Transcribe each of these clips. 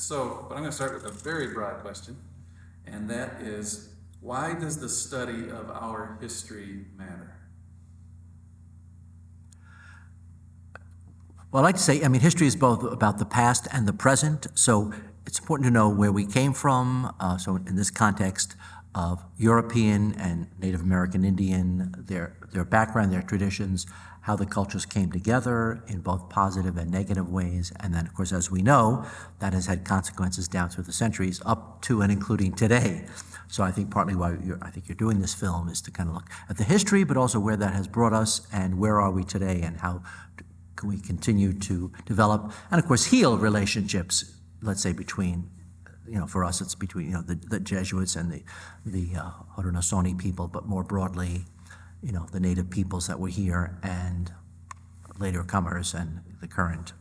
but I'm going to start with a very broad question, and that is, why does the study of our history matter? Well, I'd like to say, history is both about the past and the present, so it's important to know where we came from. So in this context of European and Native American Indian, their background, their traditions, how the cultures came together in both positive and negative ways. And then, of course, as we know, that has had consequences down through the centuries, up to and including today. So I think partly why I think you're doing this film is to kind of look at the history, but also where that has brought us and where are we today and how can we continue to develop and, of course, heal relationships, let's say, between, for us it's between, the Jesuits and the Haudenosaunee people, but more broadly, the native peoples that were here and later comers and the current,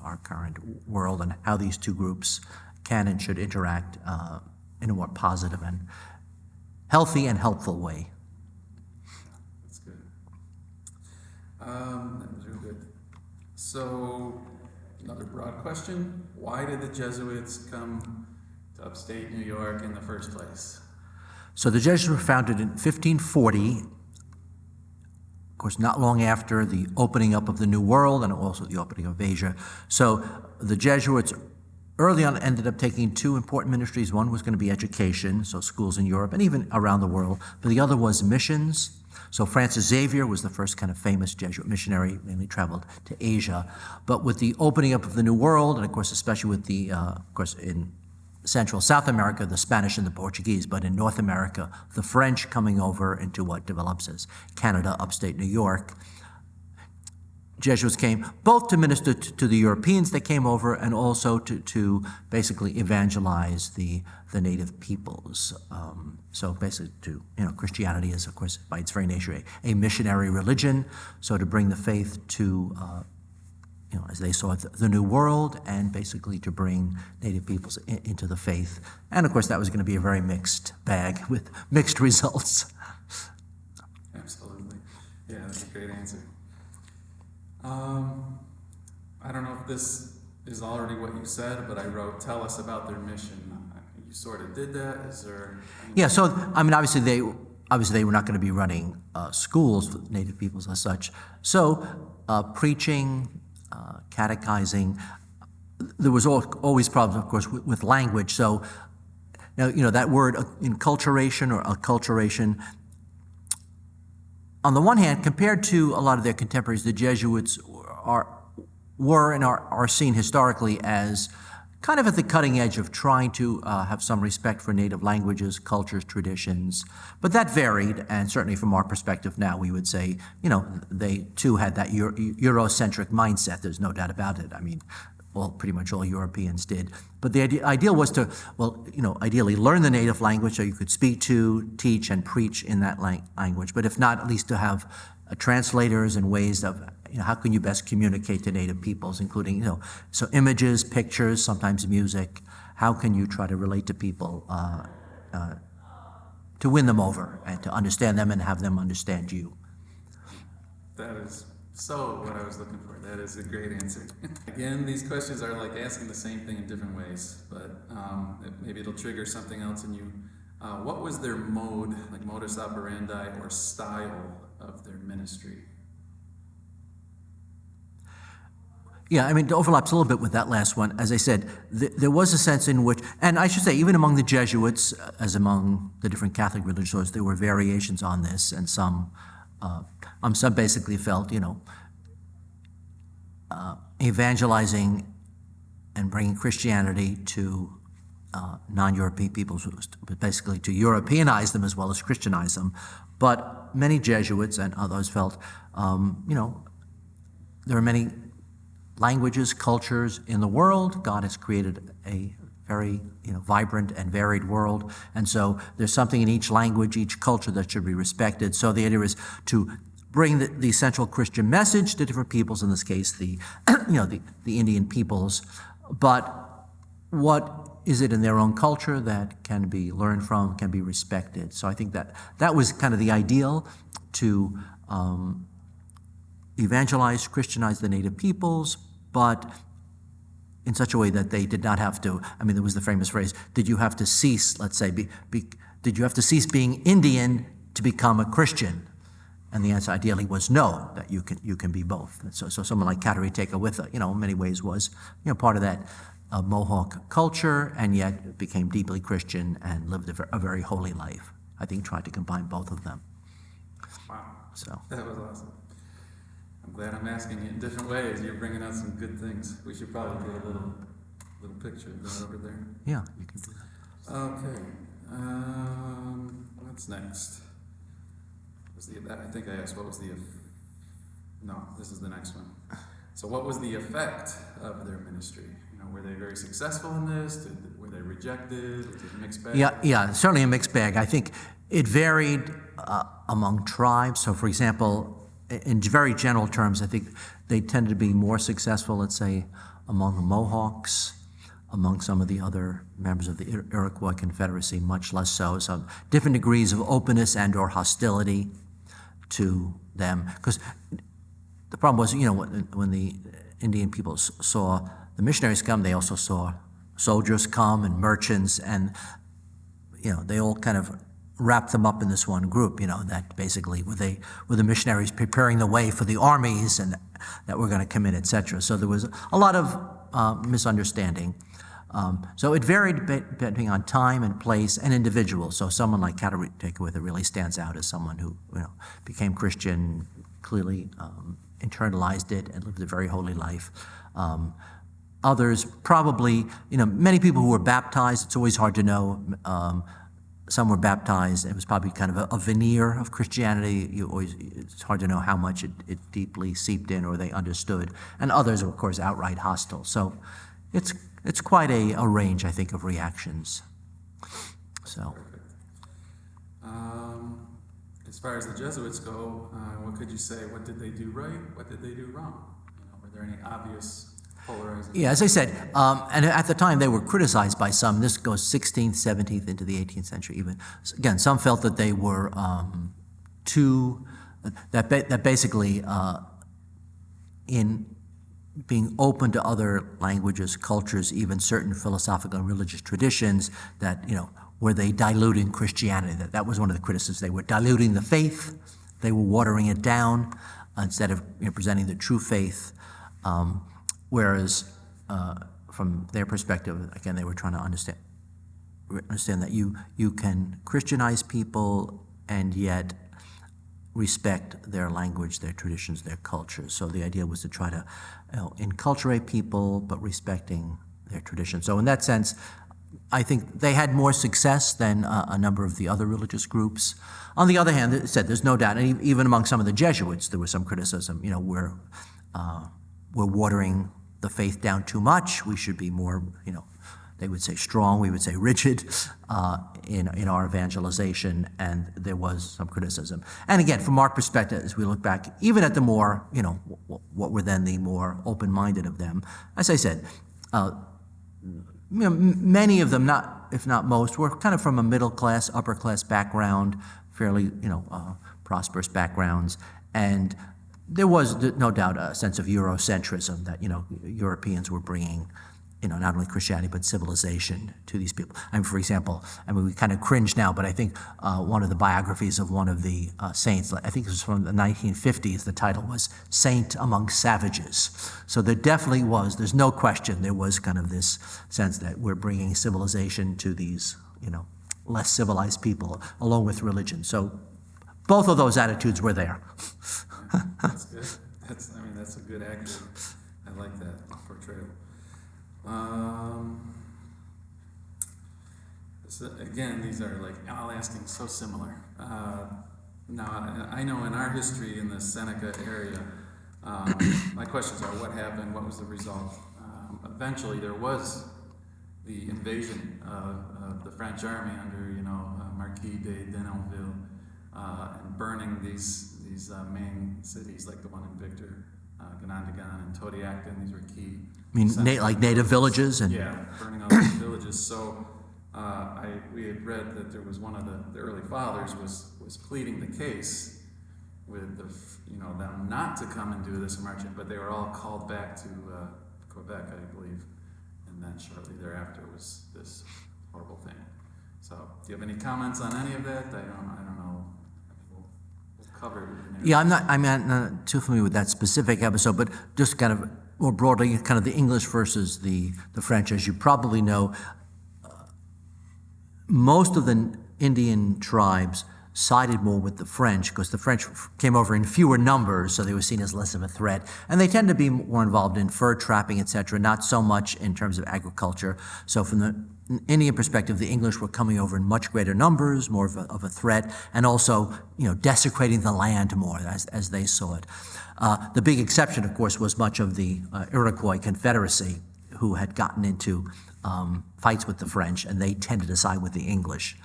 our current world, and how these two groups can and should interact in a more positive and healthy and helpful way. That's good. That was real good. So, another broad question. Why did the Jesuits come to upstate New York in the first place? So the Jesuits were founded in 1540, of course, not long after the opening up of the New World and also the opening of Asia. So the Jesuits early on ended up taking two important ministries. One was going to be education, so schools in Europe and even around the world, but the other was missions. So Francis Xavier was the first kind of famous Jesuit missionary, mainly traveled to Asia. But with the opening up of the New World, and of course, especially with the, of course, in Central South America, the Spanish and the Portuguese, but in North America, the French coming over into what develops as Canada, upstate New York, Jesuits came both to minister to the Europeans that came over and also to basically evangelize the native peoples. So basically Christianity is, of course, by its very nature, a missionary religion. So to bring the faith to, as they saw it, the New World, and basically to bring native peoples into the faith. And of course, that was going to be a very mixed bag with mixed results. Absolutely. Yeah, that's a great answer. I don't know if this is already what you said, but I wrote, tell us about their mission. You sort of did that. Is there? Yeah, so, obviously they were not going to be running schools for native peoples as such. So preaching, catechizing, there was always problems, of course, with language. So now, that word enculturation or acculturation, on the one hand, compared to a lot of their contemporaries, the Jesuits were and are seen historically as kind of at the cutting edge of trying to have some respect for native languages, cultures, traditions. But that varied, and certainly from our perspective now, we would say, they too had that Eurocentric mindset. There's no doubt about it. Pretty much all Europeans did. But the ideal was to, ideally learn the native language so you could speak to, teach, and preach in that language. But if not, at least to have translators and ways of, how can you best communicate to native peoples, including, so images, pictures, sometimes music. How can you try to relate to people, to win them over and to understand them and have them understand you? That is so what I was looking for. That is a great answer. Again, these questions are like asking the same thing in different ways, but maybe it'll trigger something else in you. What was their mode, like modus operandi or style of their ministry? Yeah, it overlaps a little bit with that last one. As I said, there was a sense in which, and I should say, even among the Jesuits, as among the different Catholic religions, there were variations on this, and some basically felt, evangelizing and bringing Christianity to non-European peoples, basically to Europeanize them as well as Christianize them. But many Jesuits and others felt, there are many languages, cultures in the world. God has created a very vibrant and varied world, and so there's something in each language, each culture that should be respected. So the idea is to bring the essential Christian message to different peoples, in this case the Indian peoples, but what is it in their own culture that can be learned from, can be respected? So I think that was kind of the ideal, to evangelize, Christianize the native peoples, but in such a way that they did not have to, I mean, there was the famous phrase, did you have to cease, let's say, did you have to cease being Indian to become a Christian? And the answer ideally was no, that you can be both. And so someone like Kateri Tekakwitha, in many ways was, part of that Mohawk culture, and yet became deeply Christian and lived a very holy life. I think tried to combine both of them. Wow. So That was awesome. I'm glad I'm asking you in different ways. You're bringing out some good things. We should probably get a little picture of that over there. yeah, you can do that. Okay. What's next? I think I asked what was no, this is the next one. So what was the effect of their ministry? Were they very successful in this? Were they rejected? Was it a mixed bag? Yeah, certainly a mixed bag. I think it varied among tribes. So, for example, in very general terms, I think they tended to be more successful, let's say, among the Mohawks, among some of the other members of the Iroquois Confederacy, much less so. So different degrees of openness and or hostility to them. Because the problem was, when the Indian people saw the missionaries come, they also saw soldiers come and merchants, and they all kind of wrapped them up in this one group. That basically were the missionaries preparing the way for the armies and that were going to come in, etc. So there was a lot of misunderstanding. So it varied depending on time and place and individual. So someone like Kateri Tekakwitha really stands out as someone who became Christian, clearly internalized it, and lived a very holy life. Others probably, many people who were baptized, it's always hard to know. Some were baptized. It was probably kind of a veneer of Christianity. It's hard to know how much it deeply seeped in or they understood. And others, of course, outright hostile. So it's quite a range, I think, of reactions. So. Perfect. As far as the Jesuits go, what could you say? What did they do right? What did they do wrong? Were there any obvious polarizing? Yeah, as I said, and at the time they were criticized by some. This goes 16th, 17th, into the 18th century even. Again, some felt that they were that basically in being open to other languages, cultures, even certain philosophical and religious traditions, that, were they diluting Christianity? That was one of the criticisms. They were diluting the faith. They were watering it down instead of presenting the true faith. Whereas from their perspective, again, they were trying to understand that you can Christianize people and yet respect their language, their traditions, their cultures. So the idea was to try to enculturate people, but respecting their traditions. So in that sense, I think they had more success than a number of the other religious groups. On the other hand, there's no doubt, and even among some of the Jesuits, there was some criticism. We're watering the faith down too much. We should be more, they would say strong, we would say rigid in our evangelization, and there was some criticism. And again, from our perspective, as we look back, even at the more, what were then the more open-minded of them, as I said, many of them, if not most, were kind of from a middle-class, upper-class background, fairly, prosperous backgrounds, and there was no doubt a sense of Eurocentrism that, Europeans were bringing, not only Christianity but civilization to these people. For example, we kind of cringe now, but I think one of the biographies of one of the saints, I think it was from the 1950s, the title was Saint Among Savages. So there definitely was, there's no question, there was kind of this sense that we're bringing civilization to these, less civilized people, along with religion. So both of those attitudes were there. That's good. That's a good accurate. I like that portrayal. So again, these are all asking so similar. Now, I know in our history in the Seneca area, my questions are what happened, what was the result? Eventually, there was the invasion of the French army under, Marquis de Denonville, and burning these main cities like the one in Victor, Ganondagan and Todiacton. These were key. Like native villages? Yeah, burning all these villages. So we had read that there was one of the early fathers was pleading the case with them not to come and do this marching, but they were all called back to Quebec, I believe. and then shortly thereafter was this horrible thing. So, do you have any comments on any of that? I don't know. We'll cover it. Yeah, I'm not too familiar with that specific episode, but just kind of more broadly, kind of the English versus the French. As you probably know, most of the Indian tribes sided more with the French because the French came over in fewer numbers, so they were seen as less of a threat. And they tend to be more involved in fur trapping, et cetera, not so much in terms of agriculture. So from the Indian perspective, the English were coming over in much greater numbers, more of a threat, and also, desecrating the land more as they saw it. The big exception, of course, was much of the Iroquois Confederacy, who had gotten into fights with the French, and they tended to side with the English.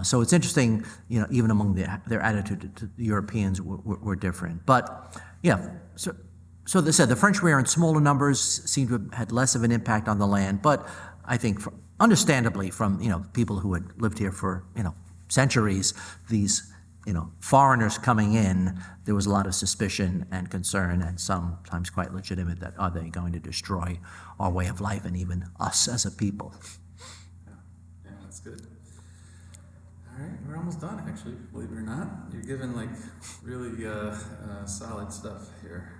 So it's interesting, even among their attitude to the Europeans were different. But yeah, so they said the French were in smaller numbers, seemed to have had less of an impact on the land. But I think, understandably, from people who had lived here for centuries, these foreigners coming in, there was a lot of suspicion and concern, and sometimes quite legitimate, that are they going to destroy our way of life and even us as a people? Yeah, that's good. All right, we're almost done, actually, believe it or not. You're giving really solid stuff here.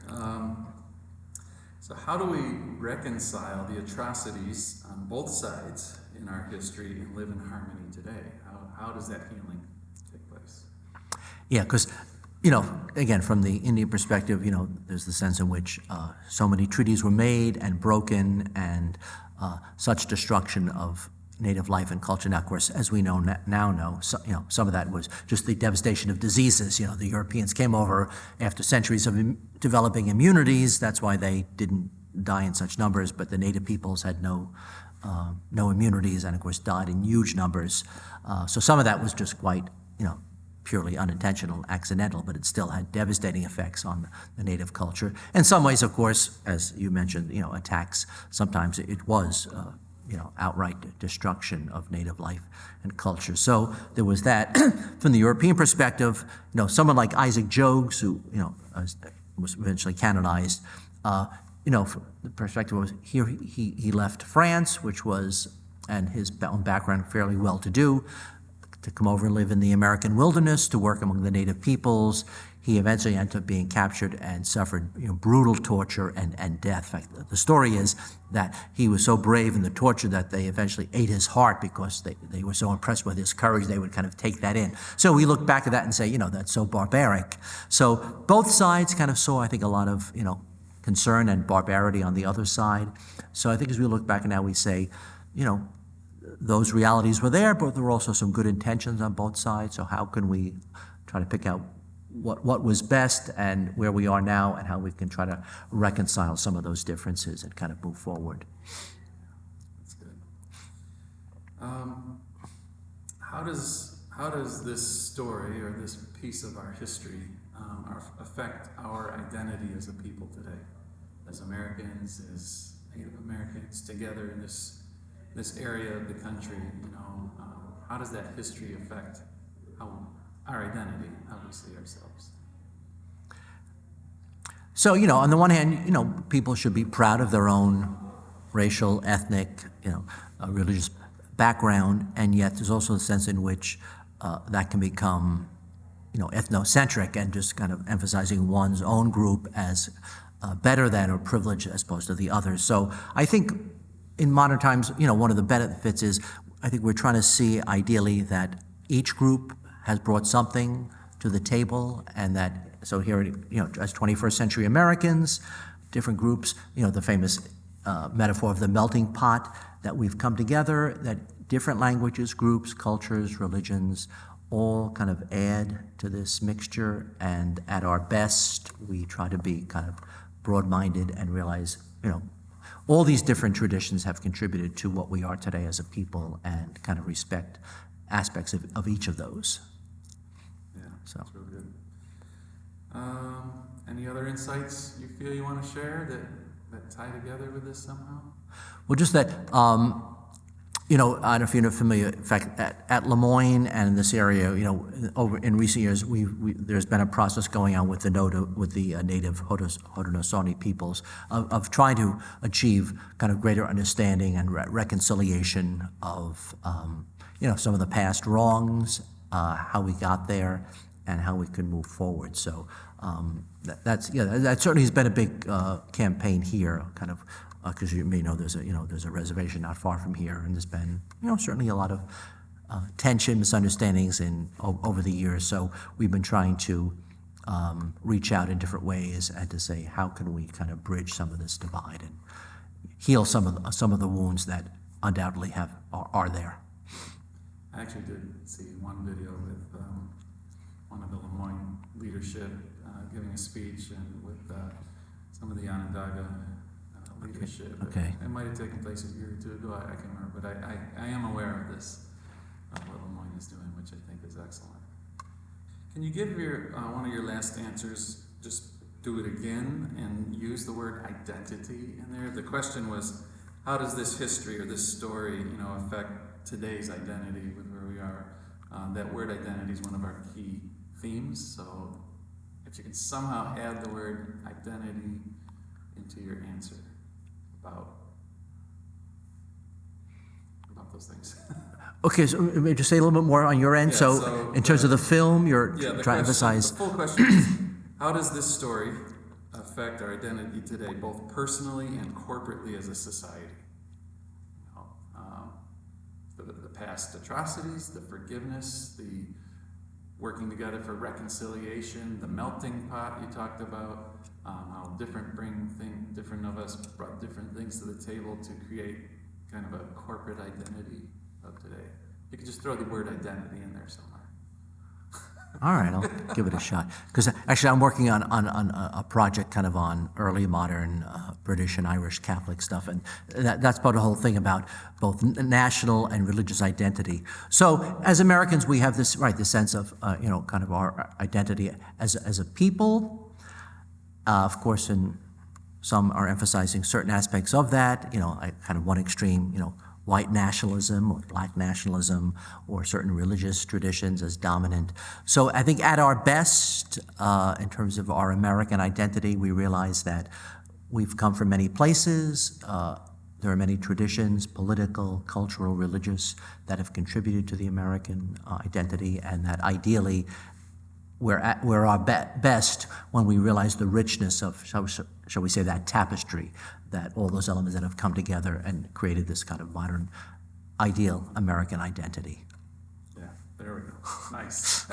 So how do we reconcile the atrocities on both sides in our history and live in harmony today? How does that healing take place? Yeah, because, again, from the Indian perspective, there's the sense in which so many treaties were made and broken, and such destruction of native life and culture. Now, of course, as we know some of that was just the devastation of diseases. The Europeans came over after centuries of developing immunities. That's why they didn't die in such numbers. But the native peoples had no immunities, and of course died in huge numbers. So some of that was just quite, purely unintentional, accidental, but it still had devastating effects on the native culture. In some ways, of course, as you mentioned, attacks. Sometimes it was. Outright destruction of native life and culture. So there was that. From the European perspective, someone like Isaac Jogues, who, was eventually canonized, from the perspective was he left France, which was, and his own background, fairly well-to-do, to come over and live in the American wilderness, to work among the native peoples. He eventually ended up being captured and suffered brutal torture and death. In fact, the story is that he was so brave in the torture that they eventually ate his heart because they were so impressed with his courage, they would kind of take that in. So we look back at that and say, that's so barbaric. So both sides kind of saw, I think, a lot of, concern and barbarity on the other side. So I think as we look back now, we say, those realities were there, but there were also some good intentions on both sides. So how can we try to pick out what was best and where we are now, and how we can try to reconcile some of those differences and kind of move forward? That's good. How does this story, or this piece of our history, affect our identity as a people today, as Americans, as Native Americans, together in this area of the country? How does that history affect our identity, how we see ourselves? So, on the one hand, people should be proud of their own racial, ethnic, religious background, and yet there's also a sense in which that can become, ethnocentric and just kind of emphasizing one's own group as better than or privileged as opposed to the others. So I think in modern times, one of the benefits is I think we're trying to see ideally that each group has brought something to the table, and that, so here, as 21st century Americans, different groups, the famous metaphor of the melting pot, that we've come together, that different languages, groups, cultures, religions, all kind of add to this mixture, and at our best, we try to be kind of broad-minded and realize, all these different traditions have contributed to what we are today as a people, and kind of respect aspects of each of those. Yeah, so. That's real good. Any other insights you feel you want to share that tie together with this somehow? Well, just that, You know, I don't know if you're familiar, in fact, at Lemoyne and in this area, you know, over in recent years, there's been a process going on with the native Haudenosaunee peoples of trying to achieve kind of greater understanding and reconciliation of, you know, some of the past wrongs, how we got there, and how we can move forward. So that certainly has been a big campaign here, kind of. Because you may know there's a reservation not far from here, and there's been certainly a lot of tension, misunderstandings over the years. So we've been trying to reach out in different ways and to say how can we kind of bridge some of this divide and heal some of the wounds that undoubtedly are there. I actually did see one video with one of the Lemoyne leadership giving a speech, and with some of the Onondaga leadership. Okay. It might have taken place a year or two ago, I can't remember, but I am aware of this, of what Lemoyne is doing, which I think is excellent. Can you give your one of your last answers, just do it again and use the word identity in there? The question was, how does this history or this story, affect today's identity with where we are? That word identity is one of our key themes, so if you can somehow add the word identity into your answer about those things. Okay, so maybe just say a little bit more on your end. Yeah, so in terms of the film, you're trying to emphasize. The full question is, how does this story affect our identity today, both personally and corporately as a society? The past atrocities, the forgiveness, the working together for reconciliation, the melting pot you talked about, how different of us brought different things to the table to create kind of a corporate identity of today. You could just throw the word identity in there somewhere. All right, I'll give it a shot. Because actually I'm working on a project kind of on early modern British and Irish Catholic stuff, and that's part of the whole thing about both national and religious identity. So as Americans, we have this sense of kind of our identity as a people. Of course, and some are emphasizing certain aspects of that. Kind of one extreme, white nationalism or black nationalism or certain religious traditions as dominant. So I think at our best, in terms of our American identity, we realize that we've come from many places. There are many traditions, political, cultural, religious, that have contributed to the American identity, and that ideally we're our best when we realize the richness of, shall we say, that tapestry, that all those elements that have come together and created this kind of modern, ideal American identity. Yeah, there we go. Nice.